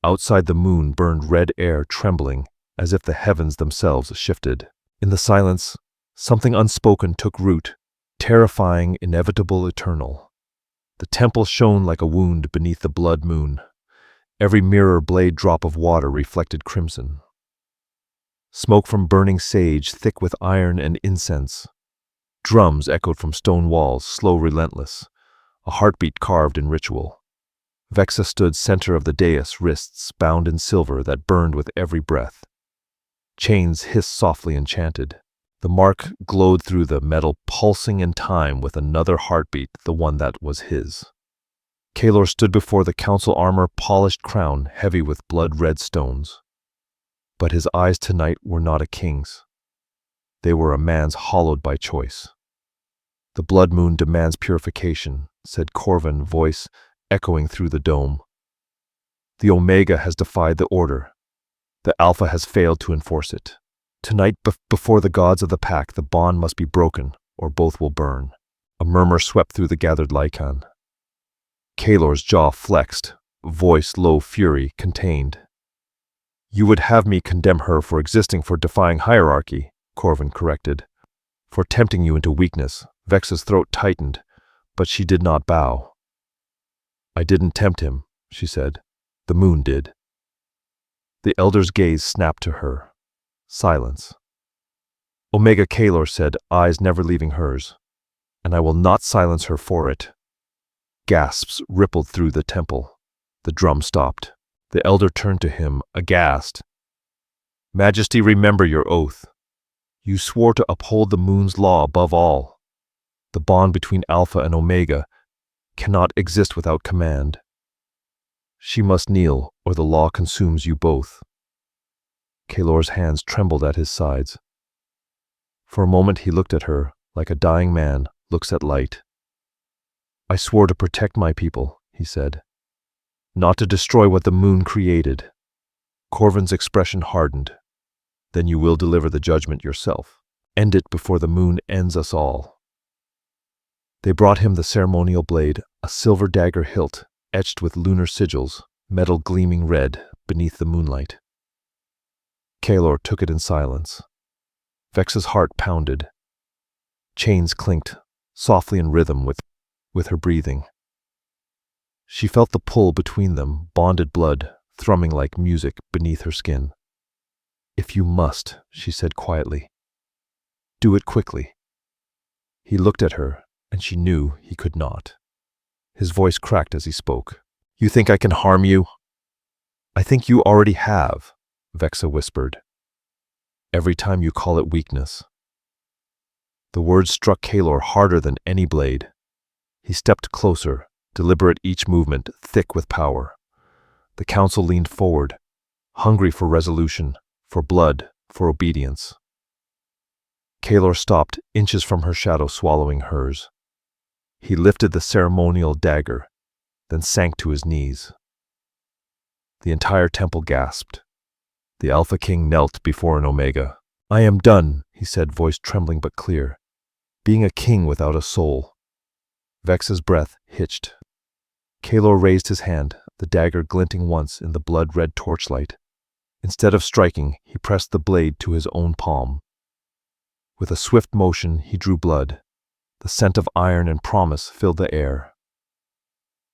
Outside, the moon burned red air, trembling, as if the heavens themselves shifted. In the silence, something unspoken took root, terrifying, inevitable, eternal. The temple shone like a wound beneath the blood moon. Every mirror blade drop of water reflected crimson. Smoke from burning sage, thick with iron and incense. Drums echoed from stone walls, slow, relentless, a heartbeat carved in ritual. Vexa stood center of the dais, wrists bound in silver that burned with every breath. Chains hissed softly, enchanted. The mark glowed through the metal, pulsing in time with another heartbeat, the one that was his. Kaelor stood before the council armor, polished crown, heavy with blood-red stones. But his eyes tonight were not a king's. They were a man's, hollowed by choice. The blood moon demands purification, said Corvin, voice echoing through the dome. The Omega has defied the order. The Alpha has failed to enforce it. Tonight, before the gods of the pack, the bond must be broken, or both will burn. A murmur swept through the gathered Lycan. Kaelor's jaw flexed, voice low, fury contained. You would have me condemn her for existing, for defying hierarchy, Corvin corrected. For tempting you into weakness. Vexa's throat tightened, but she did not bow. I didn't tempt him, she said. The moon did. The elder's gaze snapped to her. Silence. Omega, Kaelor said, eyes never leaving hers. And I will not silence her for it. Gasps rippled through the temple. The drum stopped. The elder turned to him, aghast. Majesty, remember your oath. You swore to uphold the moon's law above all. The bond between Alpha and Omega cannot exist without command. She must kneel, or the law consumes you both. Kaelor's hands trembled at his sides. For a moment he looked at her, like a dying man looks at light. I swore to protect my people, he said. Not to destroy what the moon created. Corvin's expression hardened. Then you will deliver the judgment yourself. End it before the moon ends us all. They brought him the ceremonial blade, a silver dagger hilt, etched with lunar sigils, metal gleaming red beneath the moonlight. Kaelor took it in silence. Vexa's heart pounded. Chains clinked, softly in rhythm with her breathing. She felt the pull between them, bonded blood, thrumming like music beneath her skin. If you must, she said quietly. Do it quickly. He looked at her, and she knew he could not. His voice cracked as he spoke. You think I can harm you? I think you already have, Vexa whispered. Every time you call it weakness. The words struck Kaelor harder than any blade. He stepped closer, deliberate each movement, thick with power. The council leaned forward, hungry for resolution, for blood, for obedience. Kaelor stopped, inches from her shadow swallowing hers. He lifted the ceremonial dagger, then sank to his knees. The entire temple gasped. The Alpha King knelt before an Omega. I am done, he said, voice trembling but clear. Being a king without a soul. Vexa's breath hitched. Kaelor raised his hand, the dagger glinting once in the blood-red torchlight. Instead of striking, he pressed the blade to his own palm. With a swift motion, he drew blood. The scent of iron and promise filled the air.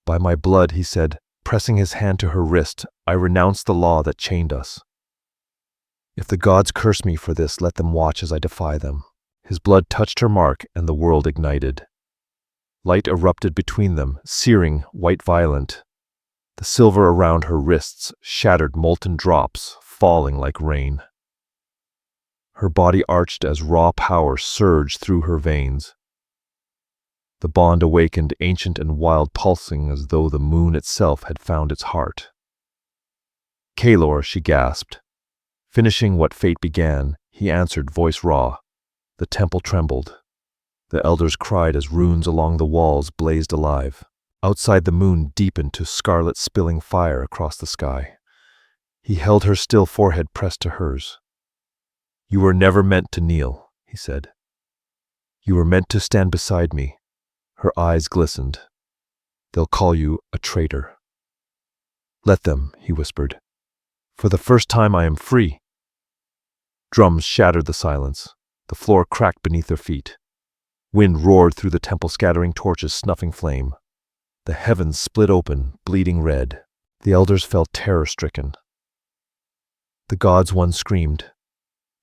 By my blood, he said, pressing his hand to her wrist, I renounce the law that chained us. If the gods curse me for this, let them watch as I defy them. His blood touched her mark, and the world ignited. Light erupted between them, searing, white violent. The silver around her wrists shattered molten drops, falling like rain. Her body arched as raw power surged through her veins. The bond awakened, ancient and wild, pulsing as though the moon itself had found its heart. Kaelor, she gasped. Finishing what fate began, he answered, voice raw. The temple trembled. The elders cried as runes along the walls blazed alive. Outside, the moon deepened to scarlet, spilling fire across the sky. He held her still forehead pressed to hers. You were never meant to kneel, he said. You were meant to stand beside me. Her eyes glistened. They'll call you a traitor. Let them, he whispered. For the first time I am free. Drums shattered the silence. The floor cracked beneath their feet. Wind roared through the temple, scattering torches, snuffing flame. The heavens split open, bleeding red. The elders felt terror-stricken. The gods, one screamed.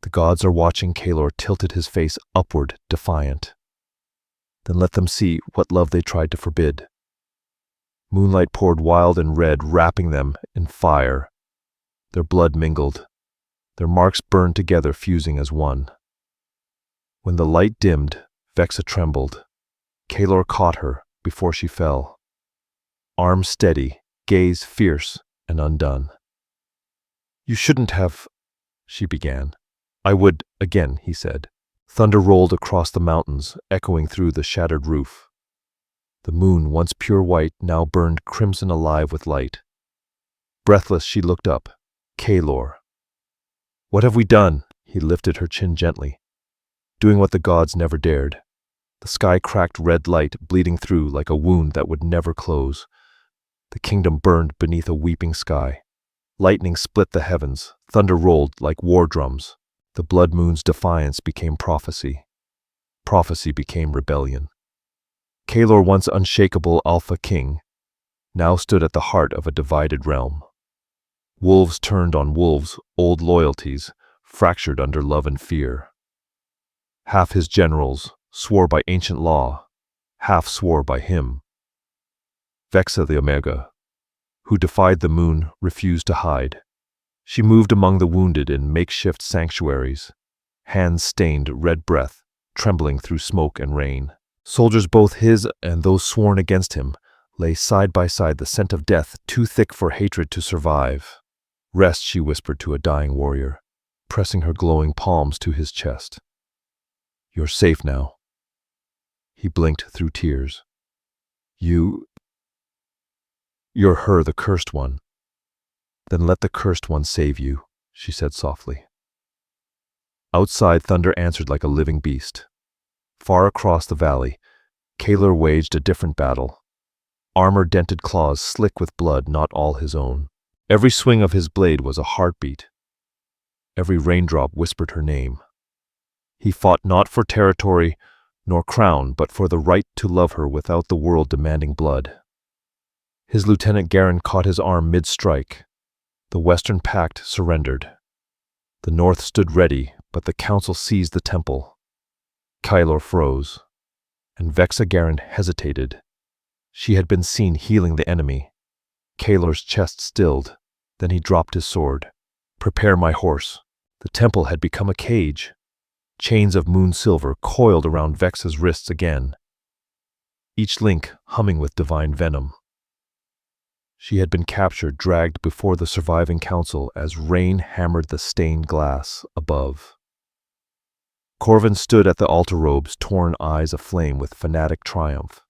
The gods are watching. Kaelor tilted his face upward, defiant. Then let them see what love they tried to forbid. Moonlight poured wild and red, wrapping them in fire. Their blood mingled. Their marks burned together, fusing as one. When the light dimmed, Vexa trembled. Kaelor caught her before she fell. Arm steady, gaze fierce and undone. You shouldn't have, she began. I would again, he said. Thunder rolled across the mountains, echoing through the shattered roof. The moon, once pure white, now burned crimson alive with light. Breathless, she looked up. Kaelor. What have we done? He lifted her chin gently. Doing what the gods never dared. The sky cracked, red light bleeding through like a wound that would never close. The kingdom burned beneath a weeping sky. Lightning split the heavens. Thunder rolled like war drums. The blood moon's defiance became prophecy. Prophecy became rebellion. Kaelor, once unshakable alpha king, now stood at the heart of a divided realm. Wolves turned on wolves, old loyalties, fractured under love and fear. Half his generals swore by ancient law, half swore by him. Vexa the Omega, who defied the moon, refused to hide. She moved among the wounded in makeshift sanctuaries, hands stained red breath, trembling through smoke and rain. Soldiers, both his and those sworn against him, lay side by side, the scent of death too thick for hatred to survive. Rest, she whispered to a dying warrior, pressing her glowing palms to his chest. You're safe now. He blinked through tears. You're her, the cursed one. Then let the cursed one save you, she said softly. Outside, thunder answered like a living beast. Far across the valley, Kaelor waged a different battle. Armor-dented claws slick with blood, not all his own. Every swing of his blade was a heartbeat. Every raindrop whispered her name. He fought not for territory nor crown, but for the right to love her without the world demanding blood. His lieutenant Garen caught his arm mid-strike. The Western Pact surrendered. The North stood ready, but the Council seized the temple. Kaelor froze, and Vexa Garen hesitated. She had been seen healing the enemy. Kaelor's chest stilled. Then he dropped his sword. Prepare my horse. The temple had become a cage. Chains of moon silver coiled around Vexa's wrists again, each link humming with divine venom. She had been captured, dragged before the surviving council as rain hammered the stained glass above. Corvin stood at the altar robes, torn eyes aflame with fanatic triumph.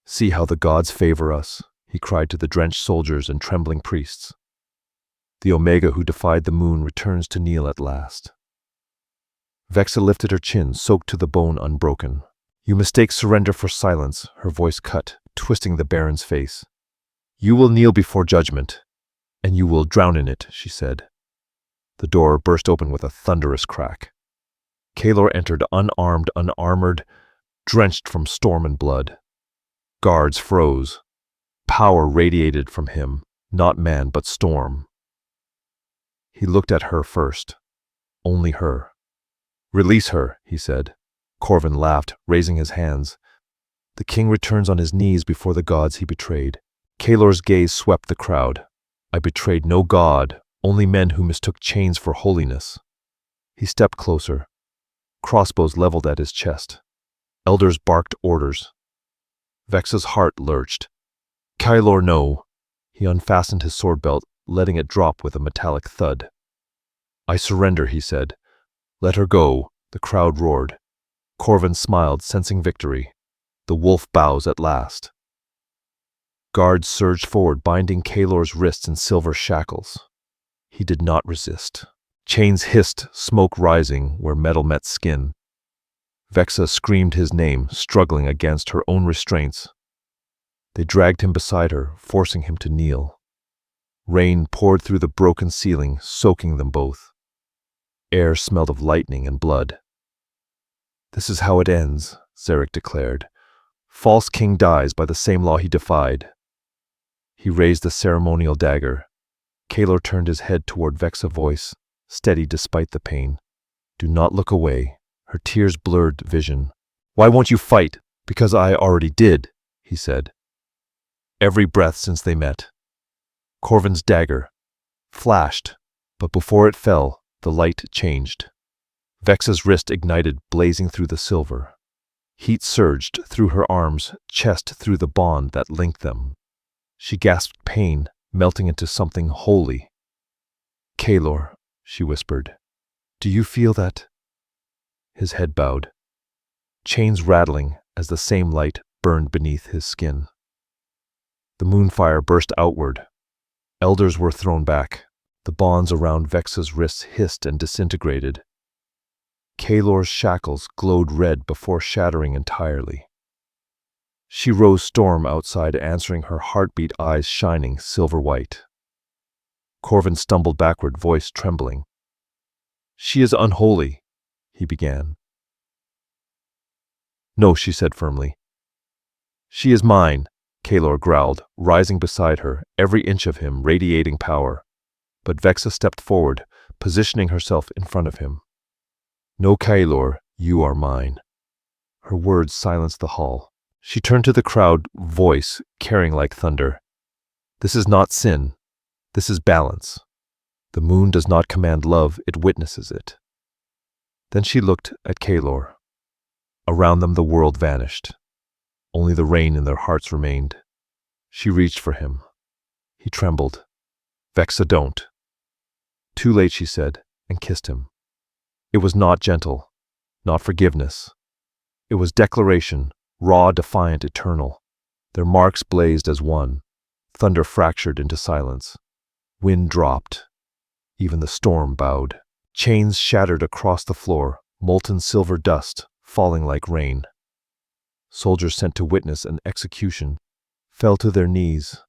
See how the gods favor us, he cried to the drenched soldiers and trembling priests. The Omega who defied the moon returns to kneel at last. Vexa lifted her chin, soaked to the bone unbroken. You mistake surrender for silence, her voice cut, twisting the Baron's face. You will kneel before judgment, and you will drown in it, she said. The door burst open with a thunderous crack. Kaelor entered, unarmed, unarmored, drenched from storm and blood. Guards froze. Power radiated from him, not man but storm. He looked at her first. Only her. Release her, he said. Corvin laughed, raising his hands. The king returns on his knees before the gods he betrayed. Kaelor's gaze swept the crowd. I betrayed no god, only men who mistook chains for holiness. He stepped closer, crossbows leveled at his chest. Elders barked orders. Vexa's heart lurched. Kaelor, no. He unfastened his sword belt, letting it drop with a metallic thud. I surrender, he said. Let her go, the crowd roared. Corvin smiled, sensing victory. The wolf bows at last. Guards surged forward, binding Kaelor's wrists in silver shackles. He did not resist. Chains hissed, smoke rising where metal met skin. Vexa screamed his name, struggling against her own restraints. They dragged him beside her, forcing him to kneel. Rain poured through the broken ceiling, soaking them both. Air smelled of lightning and blood. "This is how it ends," Zarek declared. "False king dies by the same law he defied." He raised the ceremonial dagger. Kaelor turned his head toward Vexa's voice, steady despite the pain. "Do not look away." Her tears blurred vision. "Why won't you fight?" "Because I already did," he said. Every breath since they met. Corvin's dagger flashed, but before it fell, the light changed. Vexa's wrist ignited, blazing through the silver. Heat surged through her arms, chest through the bond that linked them. She gasped pain, melting into something holy. "Kaelor," she whispered, "do you feel that?" His head bowed, chains rattling as the same light burned beneath his skin. The moonfire burst outward. Elders were thrown back. The bonds around Vexa's wrists hissed and disintegrated. Kaelor's shackles glowed red before shattering entirely. She rose storm outside, answering her heartbeat, eyes shining silver white. Corvin stumbled backward, voice trembling. "She is unholy," he began. "No," she said firmly. "She is mine," Kaelor growled, rising beside her, every inch of him radiating power. But Vexa stepped forward, positioning herself in front of him. "No, Kaelor, you are mine." Her words silenced the hall. She turned to the crowd, voice carrying like thunder. "This is not sin. This is balance. The moon does not command love, it witnesses it." Then she looked at Kaelor. Around them the world vanished. Only the rain in their hearts remained. She reached for him. He trembled. "Vexa, don't." "Too late," she said, and kissed him. It was not gentle, not forgiveness. It was declaration, raw, defiant, eternal. Their marks blazed as one. Thunder fractured into silence. Wind dropped. Even the storm bowed. Chains shattered across the floor, molten silver dust falling like rain. Soldiers sent to witness an execution fell to their knees,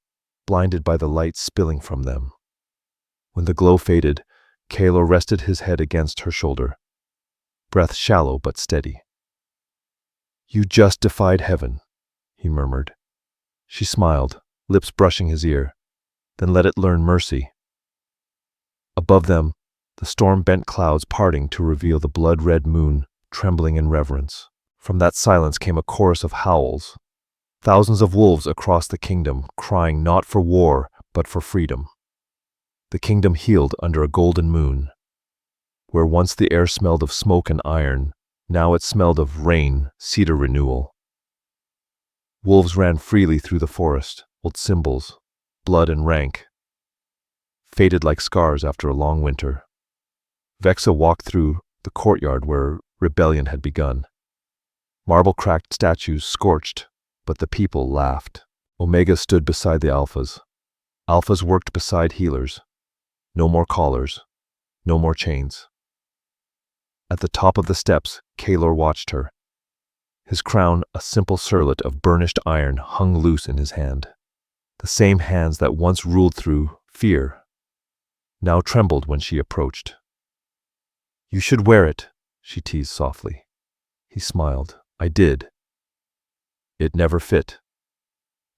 blinded by the light spilling from them. When the glow faded, Kaelor rested his head against her shoulder, breath shallow but steady. "You just defied heaven," he murmured. She smiled, lips brushing his ear, "Then let it learn mercy." Above them, the storm-bent clouds parting to reveal the blood-red moon, trembling in reverence. From that silence came a chorus of howls. Thousands of wolves across the kingdom, crying not for war, but for freedom. The kingdom healed under a golden moon. Where once the air smelled of smoke and iron, now it smelled of rain, cedar renewal. Wolves ran freely through the forest, old symbols, blood and rank, faded like scars after a long winter. Vexa walked through the courtyard where rebellion had begun. Marble-cracked statues scorched, but the people laughed. Omegas stood beside the alphas. Alphas worked beside healers. No more collars, no more chains. At the top of the steps, Kaelor watched her. His crown, a simple circlet of burnished iron, hung loose in his hand. The same hands that once ruled through fear, now trembled when she approached. "You should wear it," she teased softly. He smiled. "I did." It never fit.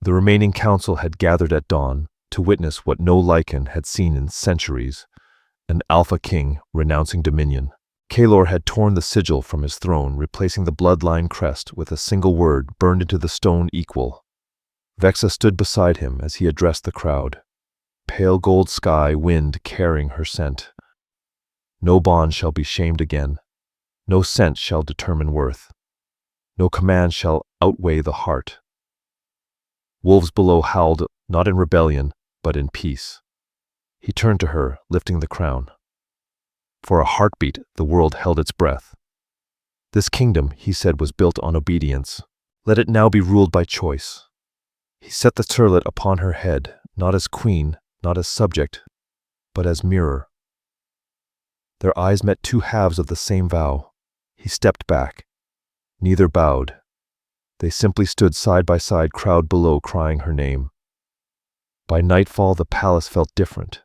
The remaining council had gathered at dawn to witness what no lichen had seen in centuries, an alpha king renouncing dominion. Kaelor had torn the sigil from his throne, replacing the bloodline crest with a single word burned into the stone: equal. Vexa stood beside him as he addressed the crowd. Pale gold sky, wind carrying her scent. No bond shall be shamed again. No scent shall determine worth. No command shall outweigh the heart. Wolves below howled, not in rebellion, but in peace. He turned to her, lifting the crown. For a heartbeat, the world held its breath. This kingdom, he said, was built on obedience. Let it now be ruled by choice. He set the circlet upon her head, not as queen, not as subject, but as mirror. Their eyes met, two halves of the same vow. He stepped back. Neither bowed. They simply stood side by side, crowd below crying her name. By nightfall the palace felt different.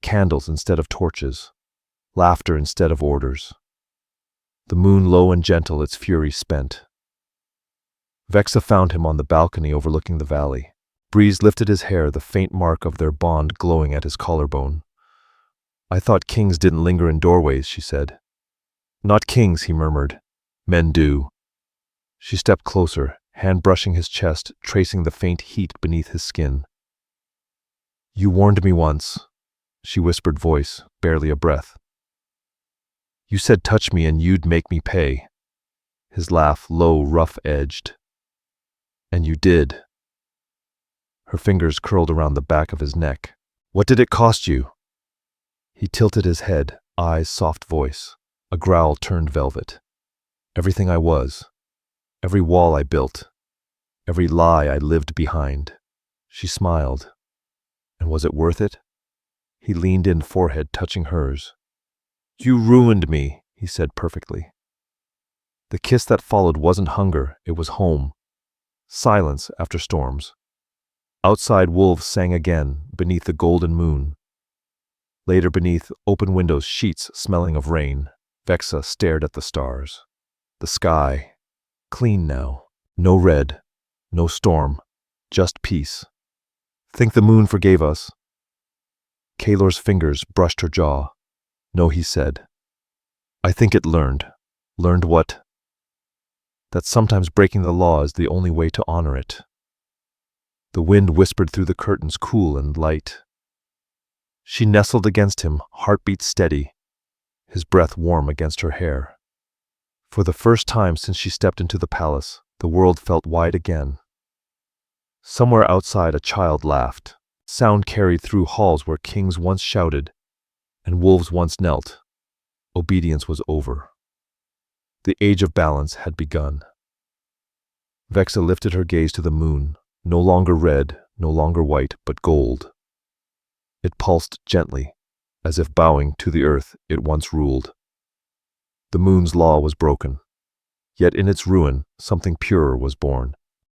Candles instead of torches. Laughter instead of orders. The moon low and gentle, its fury spent. Vexa found him on the balcony overlooking the valley. Breeze lifted his hair, the faint mark of their bond glowing at his collarbone. "I thought kings didn't linger in doorways," she said. "Not kings," he murmured. "Men do." She stepped closer, hand brushing his chest, tracing the faint heat beneath his skin. "You warned me once," she whispered, voice barely a breath. "You said touch me and you'd make me pay." His laugh, low, rough-edged. "And you did." Her fingers curled around the back of his neck. "What did it cost you?" He tilted his head, eyes soft, voice. A growl turned velvet. "Everything I was. Every wall I built. Every lie I lived behind." She smiled. "And was it worth it?" He leaned in, forehead touching hers. "You ruined me," he said perfectly. The kiss that followed wasn't hunger, it was home. Silence after storms. Outside wolves sang again, beneath the golden moon. Later, beneath open windows, sheets smelling of rain, Vexa stared at the stars. The sky, clean now. No red, no storm, just peace. "Think the moon forgave us?" Kaelor's fingers brushed her jaw. "No," he said. "I think it learned." "Learned what?" "That sometimes breaking the law is the only way to honor it." The wind whispered through the curtains, cool and light. She nestled against him, heartbeat steady, his breath warm against her hair. For the first time since she stepped into the palace, the world felt wide again. Somewhere outside a child laughed. Sound carried through halls where kings once shouted and wolves once knelt. Obedience was over. The age of balance had begun. Vexa lifted her gaze to the moon, no longer red, no longer white, but gold. It pulsed gently, as if bowing to the earth it once ruled. The moon's law was broken, yet in its ruin something purer was born.